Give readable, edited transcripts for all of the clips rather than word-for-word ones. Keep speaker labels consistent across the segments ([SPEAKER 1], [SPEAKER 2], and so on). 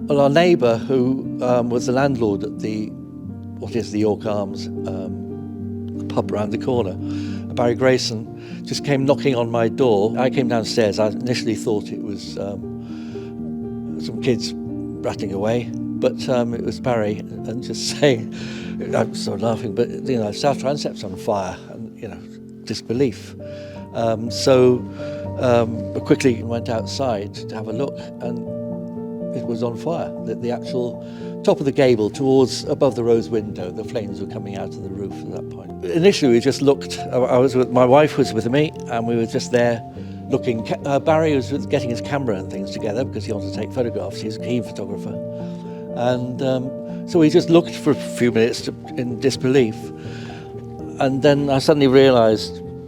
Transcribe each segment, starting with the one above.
[SPEAKER 1] Well, our neighbour, who was the landlord at what is the York Arms, the pub round the corner, Barry Grayson, just came knocking on my door. I came downstairs. I initially thought it was some kids ratting away, but it was Barry, and just saying, I'm sort of laughing, but South Transept's on fire, and disbelief. So I quickly went outside to have a look, and it was on fire. The actual top of the gable towards above the rose window, the flames were coming out of the roof at that point. Initially we just looked. My wife was with me, and we were just there looking. Barry was getting his camera and things together because he wanted to take photographs. He's a keen photographer. And so we just looked for a few minutes in disbelief. And then I suddenly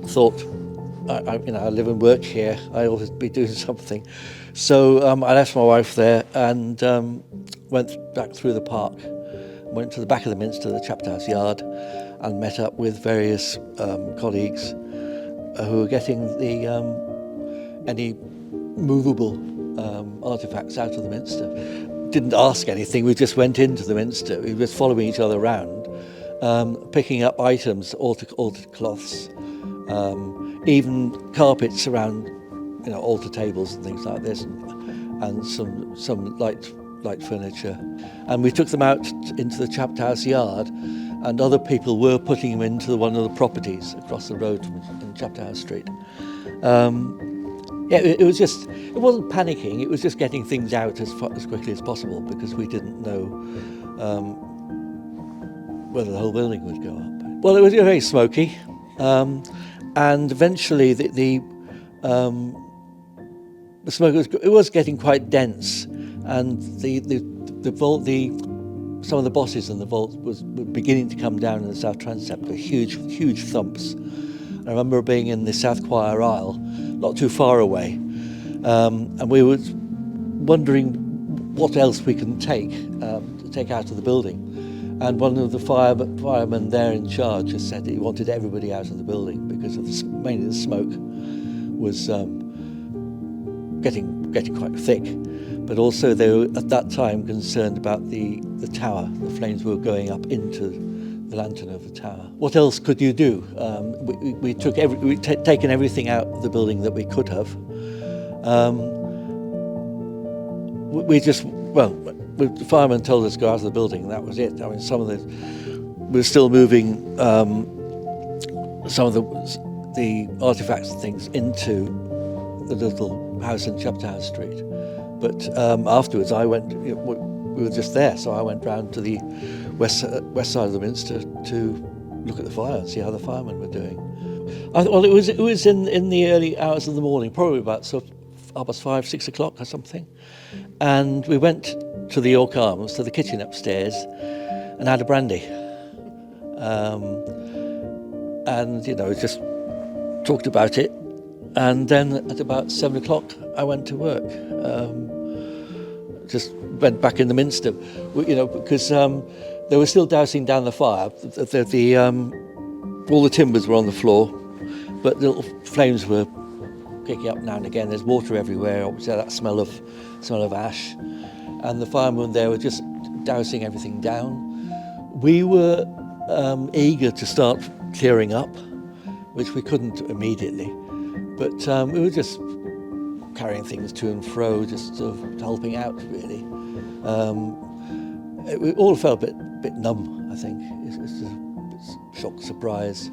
[SPEAKER 1] thought, I live and work here, I ought to be doing something. So I left my wife there and went back through the park, went to the back of the Minster, the Chapter House yard, and met up with various colleagues who were getting any movable artefacts out of the Minster. Didn't ask anything, we just went into the Minster. We were following each other around, picking up items, altar cloths, even carpets around, altar tables and things like this, and some light furniture. And we took them out into the Chapter House yard, and other people were putting them into one of the properties across the road in Chapter House Street. It wasn't panicking, it was just getting things out as quickly as possible, because we didn't know whether the whole building would go up. Well, it was very smoky, and eventually the smoke was getting quite dense, and the vault, some of the bosses in the vault were beginning to come down in the South Transept with huge thumps. I remember being in the South Choir aisle, not too far away, and we were wondering what else we can take out of the building. And one of the firemen there in charge just said he wanted everybody out of the building because of mainly the smoke was getting quite thick. But also they were at that time concerned about the tower. The flames were going up into the lantern of the tower. What else could you do? We'd taken everything out of the building that we could have. The fireman told us to go out of the building, and that was it. I mean, we were still moving some of the artefacts and things into the little house in Chapter House Street. But afterwards, we were just there, so I went round to the west side of the Minster to look at the fire and see how the firemen were doing. It was in the early hours of the morning, probably about sort of 5, 6 o'clock or something. And we went to the York Arms, to the kitchen upstairs, and had a brandy. And just talked about it. And then at about 7 o'clock, I went to work. Just went back in the Minster, because they were still dousing down the fire. All the timbers were on the floor, but the little flames were kicking up now and again. There's water everywhere, obviously that smell of ash. And the firemen there were just dousing everything down. We were eager to start clearing up, which we couldn't immediately. But we were just carrying things to and fro, just sort of helping out, really. We all felt a bit numb, I think. It's just a bit shock, surprise.